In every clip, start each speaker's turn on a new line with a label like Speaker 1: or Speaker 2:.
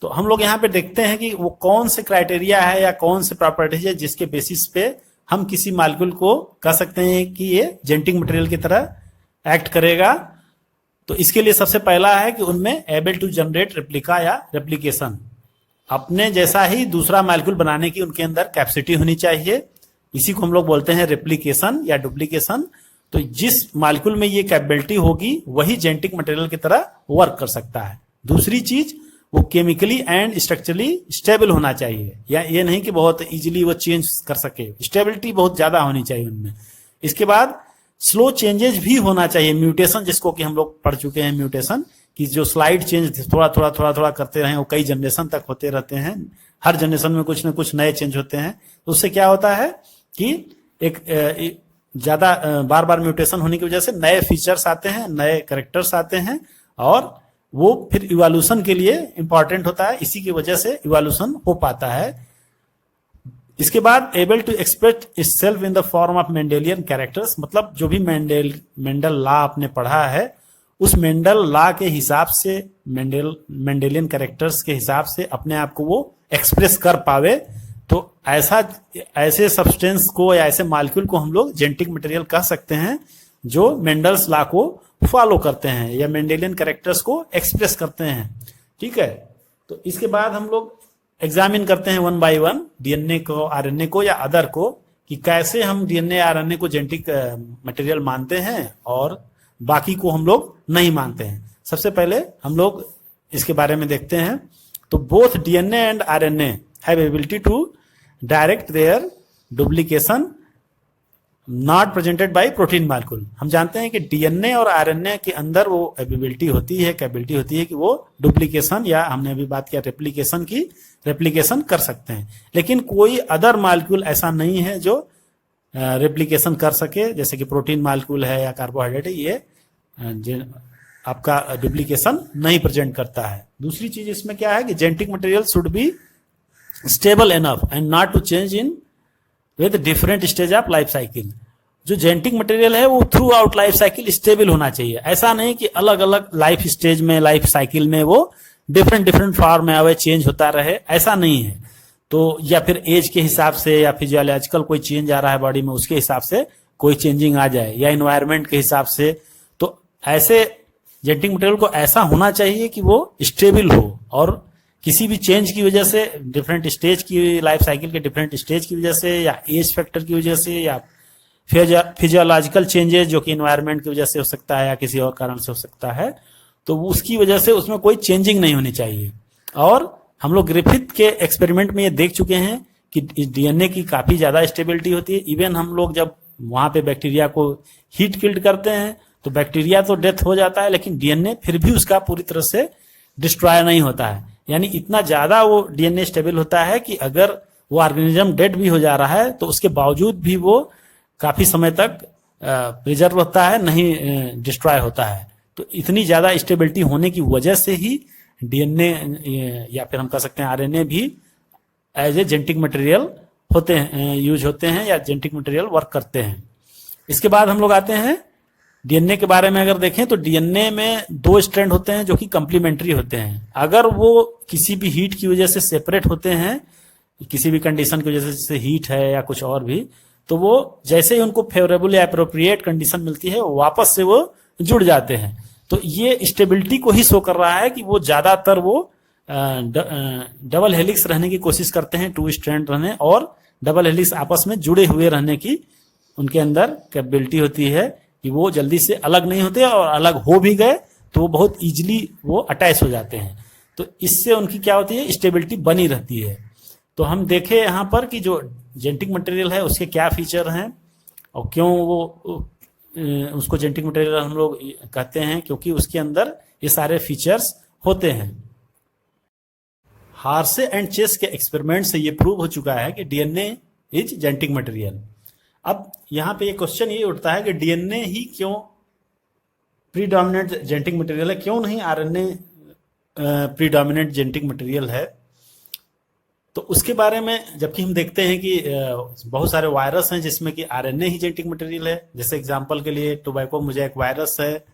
Speaker 1: तो हम लोग यहाँ पे देखते हैं कि वो कौन से क्राइटेरिया है या कौन से प्रॉपर्टीज है जिसके बेसिस पे हम किसी मालिक्यूल को कह सकते हैं कि ये जेनेटिक मटेरियल की तरह एक्ट करेगा। तो इसके लिए सबसे पहला है कि उनमें एबल टू जनरेट रेप्लिका या रेप्लिकेशन, अपने जैसा ही दूसरा मालिक्यूल बनाने की उनके अंदर कैपेसिटी होनी चाहिए। इसी को हम लोग बोलते हैं रेप्लिकेशन या डुप्लीकेशन। तो जिस मालिक्यूल में ये कैपेबिलिटी होगी वही जेनेटिक मटेरियल की तरह वर्क कर सकता है। दूसरी चीज, वो केमिकली एंड स्ट्रक्चरली स्टेबल होना चाहिए, या ये नहीं कि बहुत इजीली वो चेंज कर सके, स्टेबिलिटी बहुत ज्यादा होनी चाहिए उनमें। इसके बाद स्लो चेंजेस भी होना चाहिए, म्यूटेशन जिसको कि हम लोग पढ़ चुके हैं, म्यूटेशन कि जो स्लाइड चेंज थोड़ा थोड़ा करते रहे वो कई जनरेशन तक होते रहते हैं, हर जनरेशन में कुछ ना कुछ नए चेंज होते हैं। तो उससे क्या होता है कि एक ज्यादा बार बार म्यूटेशन होने की वजह से नए फीचर्स आते हैं, नए कैरेक्टर्स आते हैं, और वो फिर इवोल्यूशन के लिए इंपॉर्टेंट होता है। इसी की वजह से इवोल्यूशन हो पाता है। इसके बाद able to express itself in the form of Mendelian characters, मतलब जो भी मेंडल लॉ आपने पढ़ा है उस मेंडल लॉ के हिसाब से, मेंडेलियन कैरेक्टर्स के हिसाब से अपने आप को वो एक्सप्रेस कर पावे। तो ऐसे सब्सटेंस को या ऐसे मॉलिक्यूल को हम लोग जेनेटिक मटेरियल कह सकते हैं जो मेंडल्स लॉ को फॉलो करते हैं या मेंडेलियन कैरेक्टर्स को एक्सप्रेस करते हैं। ठीक है, तो इसके बाद हम लोग एग्जामिन करते हैं वन बाय वन डीएनए को, आरएनए को या अदर को, कि कैसे हम डीएनए आरएनए को जेनेटिक मटेरियल मानते हैं और बाकी को हम लोग नहीं मानते हैं। सबसे पहले हम लोग इसके बारे में देखते हैं। तो both DNA and RNA have ability to direct their duplication not presented by protein molecule. हम जानते हैं कि डीएनए और आरएनए के अंदर वो एबिलिटी होती है, कैपेबिलिटी होती है कि वो डुप्लीकेशन, या हमने अभी बात किया रेप्लिकेशन की, रेप्लिकेशन कर सकते हैं। लेकिन कोई अदर मॉलिक्यूल ऐसा नहीं है जो रेप्लिकेशन कर सके, जैसे कि प्रोटीन मॉलिक्यूल है या कार्बोहाइड्रेट है, ये आपका डुप्लीकेशन नहीं प्रेजेंट करता है। दूसरी चीज इसमें क्या है कि genetic material should be stable enough and not to change in with different stage of life cycle. जो जेनेटिक मटेरियल है वो throughout life cycle stable होना चाहिए। ऐसा नहीं कि अलग अलग लाइफ स्टेज में, लाइफ साइकिल में वो डिफरेंट फॉर्म में आवे, चेंज होता रहे, ऐसा नहीं है। तो या फिर एज के हिसाब से या फिजियोलॉजिकल कोई चेंज आ रहा है बॉडी में, उसके हिसाब से कोई चेंजिंग आ जाए, या इन्वायरमेंट के हिसाब से। तो ऐसे जेनेटिक मटेरियल को ऐसा होना चाहिए कि वो स्टेबल हो, और किसी भी चेंज की वजह से, डिफरेंट स्टेज की, लाइफ साइकिल के डिफरेंट स्टेज की वजह से, या एज फैक्टर की वजह से, या फिजियोलॉजिकल चेंजेस जो कि इन्वायरमेंट की वजह से हो सकता है या किसी और कारण से हो सकता है, तो उसकी वजह से उसमें कोई चेंजिंग नहीं होनी चाहिए। और हम लोग ग्रिफिथ के एक्सपेरिमेंट में ये देख चुके हैं कि डीएनए की काफी ज्यादा स्टेबिलिटी होती है। इवन हम लोग जब वहां पे बैक्टीरिया को हीट किल्ड करते हैं तो बैक्टीरिया तो डेथ हो जाता है, लेकिन डीएनए फिर भी उसका पूरी तरह से डिस्ट्रॉय नहीं होता है। यानी इतना ज्यादा वो डीएनए स्टेबल होता है कि अगर वो ऑर्गेनिज्म डेड भी हो जा रहा है तो उसके बावजूद भी वो काफी समय तक प्रिजर्व होता है, नहीं डिस्ट्रॉय होता है। तो इतनी ज्यादा स्टेबिलिटी होने की वजह से ही डीएनए या फिर हम कह सकते हैं आरएनए भी एज ए जेनेटिक मटेरियल होते हैं, यूज होते हैं, या जेनेटिक मटेरियल वर्क करते हैं। इसके बाद हम लोग आते हैं डीएनए के बारे में। अगर देखें तो डीएनए में 2 स्ट्रैंड होते हैं जो कि कंप्लीमेंट्री होते हैं। अगर वो किसी भी हीट की वजह से सेपरेट होते हैं, किसी भी कंडीशन की वजह से, जैसे हीट है या कुछ और भी, तो वो जैसे ही उनको फेवरेबल या अप्रोप्रिएट कंडीशन मिलती है वापस से वो जुड़ जाते हैं। तो ये स्टेबिलिटी को ही शो कर रहा है कि वो ज्यादातर वो डबल हेलिक्स रहने की कोशिश करते हैं, 2 स्ट्रैंड रहने, और डबल हेलिक्स आपस में जुड़े हुए रहने की उनके अंदर कैपेबिलिटी होती है कि वो जल्दी से अलग नहीं होते, और अलग हो भी गए तो वो बहुत इजीली वो अटैच हो जाते हैं। तो इससे उनकी क्या होती है, स्टेबिलिटी बनी रहती है। तो हम देखें यहाँ पर कि जो जेनेटिक मटेरियल है उसके क्या फीचर हैं और क्यों वो उसको जेनेटिक मटेरियल हम लोग कहते हैं, क्योंकि उसके अंदर ये सारे फीचर्स होते हैं। हार्से एंड चेस के एक्सपेरिमेंट से ये प्रूव हो चुका है कि डीएनए इज जेनेटिक मटेरियल। अब यहाँ पे ये क्वेश्चन ये उठता है कि डीएनए ही क्यों प्रीडोमिनेंट जेनेटिक मटेरियल है, क्यों नहीं आरएनए प्रीडोमिनेंट जेनेटिक मटेरियल है। तो उसके बारे में जबकि हम देखते हैं कि बहुत सारे वायरस हैं जिसमें कि आरएनए ही जेनेटिक मटेरियल है। जैसे एग्जांपल के लिए टोबैको मोज़ेक वायरस है,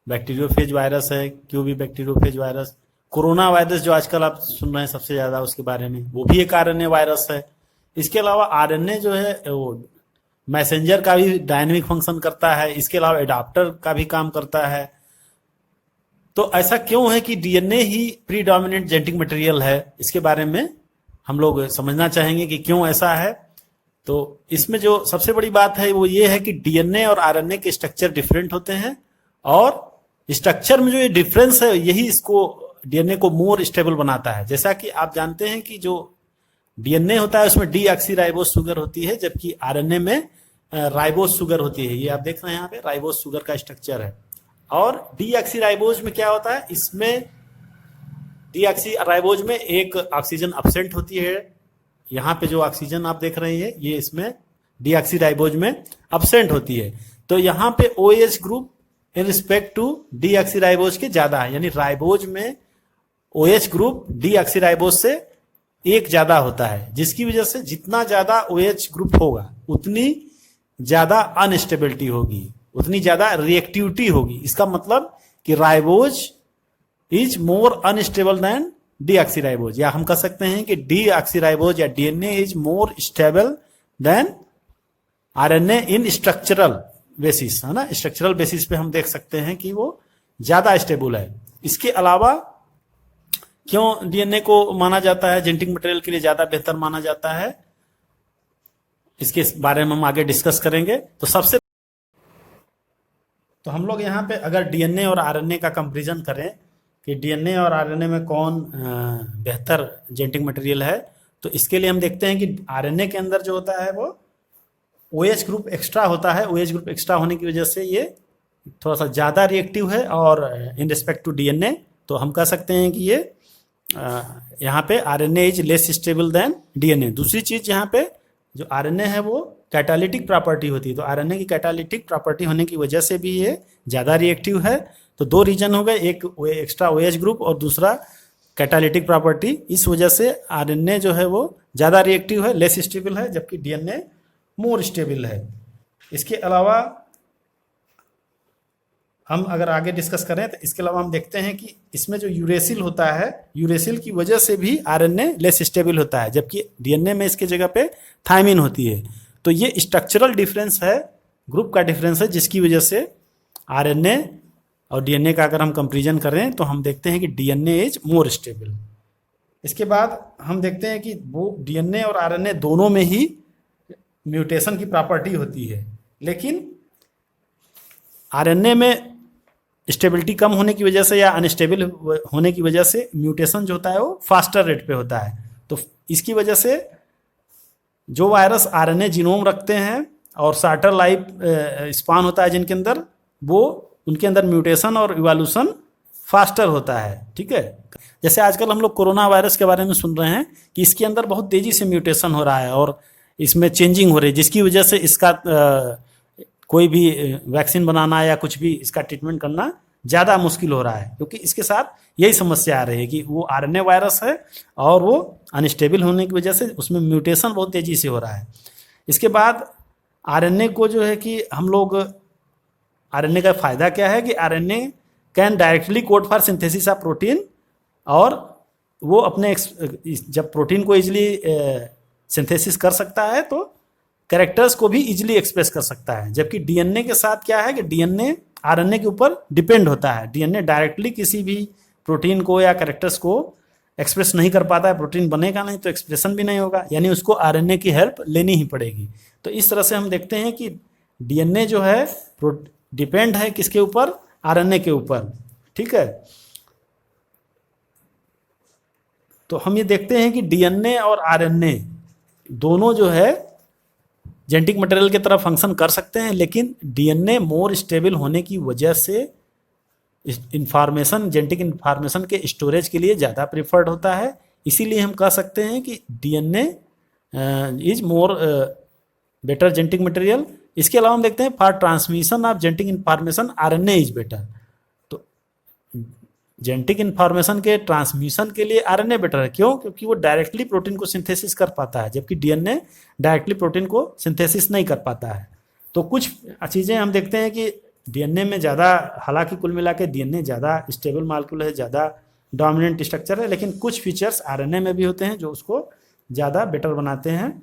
Speaker 1: बैक्टीरियोफेज वायरस है, QB bacteriophage virus, corona virus जो आजकल आप सुन रहे हैं सबसे ज्यादा उसके बारे में, वो भी एक आरएनए वायरस है। इसके अलावा आरएनए जो है वो मैसेंजर का भी डायनेमिक फंक्शन करता है, इसके अलावा एडाप्टर का भी काम करता है। तो ऐसा क्यों है कि डीएनए ही प्रीडोमिनेंट जेनेटिक मटेरियल है, इसके बारे में हम लोग समझना चाहेंगे कि क्यों ऐसा है। तो इसमें जो सबसे बड़ी बात है वो ये है कि डीएनए और आरएनए के स्ट्रक्चर डिफरेंट होते हैं, और स्ट्रक्चर में जो ये डिफरेंस है यही इसको डीएनए को मोर स्टेबल बनाता है। जैसा कि आप जानते हैं कि जो डीएनए होता है उसमें डीऑक्सीराइबोज शुगर होती है, जबकि आरएनए में राइबोज शुगर होती है। ये आप देख रहे हैं यहाँ पे राइबोज शुगर का स्ट्रक्चर है। और डीऑक्सीराइबोज में क्या होता है, इसमें डीऑक्सीराइबोज में एक ऑक्सीजन अब्सेंट होती है। यहाँ पे जो ऑक्सीजन आप देख रहे हैं ये इसमें डीऑक्सीराइबोज में अब्सेंट होती है। तो यहाँ पे OH group in respect to deoxyribose के ज्यादा है, यानी राइबोज में OH ग्रुप डीऑक्सीराइबोज से एक ज्यादा होता है, जिसकी वजह से जितना ज्यादा OH ग्रुप होगा उतनी ज्यादा अनस्टेबिलिटी होगी, उतनी ज्यादा रिएक्टिविटी होगी। इसका मतलब कि ribose is more unstable than deoxyribose, या हम कह सकते हैं कि डीऑक्सीराइबोज या DNA is more stable than RNA in structural basis, है ना। स्ट्रक्चरल बेसिस पे हम देख सकते हैं कि वो ज्यादा स्टेबल है। इसके अलावा क्यों डीएनए को माना जाता है जेनेटिक मटेरियल के लिए ज्यादा बेहतर माना जाता है, इसके बारे में हम आगे डिस्कस करेंगे। तो हम लोग यहाँ पे अगर डीएनए और आरएनए का कंपैरिजन करें कि डीएनए और आरएनए में कौन बेहतर जेनेटिक मटेरियल है, तो इसके लिए हम देखते हैं कि आरएनए के अंदर जो होता है वो OH ग्रुप एक्स्ट्रा होता है। OH ग्रुप एक्स्ट्रा होने की वजह से ये थोड़ा सा ज़्यादा रिएक्टिव है, और इन रिस्पेक्ट टू डीएनए तो हम कह सकते हैं कि ये यहाँ पे RNA is less stable then DNA. दूसरी चीज़ यहाँ पे जो आरएनए है वो कैटालिटिक प्रॉपर्टी होती है, तो आरएनए की कैटालिटिक प्रॉपर्टी होने की वजह से भी ये ज़्यादा रिएक्टिव है। तो दो रीजन हो गए, एक एक्स्ट्रा OH ग्रुप और दूसरा कैटालिटिक प्रॉपर्टी। इस वजह से आरएनए जो है वो ज़्यादा रिएक्टिव है, लेस स्टेबल है, जबकि डीएनए मोर स्टेबल है। इसके अलावा हम अगर आगे डिस्कस करें तो इसके अलावा हम देखते हैं कि इसमें जो यूरेसिल होता है, यूरेसिल की वजह से भी आरएनए लेस स्टेबल होता है, जबकि डीएनए में इसके जगह पे थायमिन होती है। तो ये स्ट्रक्चरल डिफरेंस है, ग्रुप का डिफरेंस है, जिसकी वजह से आरएनए और डीएनए का अगर हम कंपेरिजन करें तो हम देखते हैं कि डीएनए इज मोर स्टेबल। इसके बाद हम देखते हैं कि वो डीएनए और आरएनए दोनों में ही म्यूटेशन की प्रॉपर्टी होती है, लेकिन आरएनए में स्टेबिलिटी कम होने की वजह से या अनस्टेबल होने की वजह से म्यूटेशन जो होता है वो फास्टर रेट पे होता है। तो इसकी वजह से जो वायरस आरएनए जीनोम रखते हैं और शॉर्टर लाइफ स्पान होता है जिनके अंदर, वो उनके अंदर म्यूटेशन और इवोल्यूशन फास्टर होता है। ठीक है, जैसे आजकल हम लोग कोरोना वायरस के बारे में सुन रहे हैं कि इसके अंदर बहुत तेजी से म्यूटेशन हो रहा है और इसमें चेंजिंग हो रही है, जिसकी वजह से इसका कोई भी वैक्सीन बनाना या कुछ भी इसका ट्रीटमेंट करना ज़्यादा मुश्किल हो रहा है, क्योंकि इसके साथ यही समस्या आ रही है कि वो आरएनए वायरस है और वो अनस्टेबल होने की वजह से उसमें म्यूटेशन बहुत तेज़ी से हो रहा है। इसके बाद आरएनए को जो है कि हम लोग, आरएनए का फ़ायदा क्या है कि RNA can directly code for synthesis of protein, और वो अपने जब प्रोटीन को इजिली सिंथेसिस कर सकता है तो कैरेक्टर्स को भी इजीली एक्सप्रेस कर सकता है। जबकि डीएनए के साथ क्या है कि डीएनए आरएनए के ऊपर डिपेंड होता है, डीएनए डायरेक्टली किसी भी प्रोटीन को या कैरेक्टर्स को एक्सप्रेस नहीं कर पाता है। प्रोटीन बनेगा नहीं तो एक्सप्रेशन भी नहीं होगा, यानी उसको आरएनए की हेल्प लेनी ही पड़ेगी। तो इस तरह से हम देखते हैं कि डीएनए जो है डिपेंड है किसके ऊपर, आरएनए के ऊपर। ठीक है, तो हम ये देखते हैं कि डीएनए और आरएनए दोनों जो है जेनेटिक मटेरियल की तरह फंक्शन कर सकते हैं, लेकिन डीएनए मोर स्टेबल होने की वजह से इंफॉर्मेशन, जेनेटिक इंफॉर्मेशन के स्टोरेज के लिए ज़्यादा प्रिफर्ड होता है। इसीलिए हम कह सकते हैं कि DNA is more better genetic material. इसके अलावा हम देखते हैं for transmission of genetic information RNA is better. तो जेनेटिक इंफॉर्मेशन के ट्रांसमिशन के लिए आरएनए बेटर है। क्यों? क्योंकि वो डायरेक्टली प्रोटीन को सिंथेसिस कर पाता है, जबकि डीएनए डायरेक्टली प्रोटीन को सिंथेसिस नहीं कर पाता है। तो कुछ चीज़ें हम देखते हैं कि डीएनए में ज़्यादा, हालांकि कुल मिला के डीएनए ज़्यादा स्टेबल मॉलिक्यूल है, ज़्यादा डोमिनेंट स्ट्रक्चर है, लेकिन कुछ फीचर्स आरएनए में भी होते हैं जो उसको ज़्यादा बेटर बनाते हैं।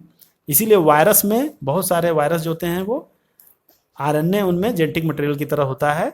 Speaker 1: इसीलिए वायरस में बहुत सारे वायरस जो होते हैं वो आरएनए उनमें जेनेटिक मटेरियल की तरह होता है,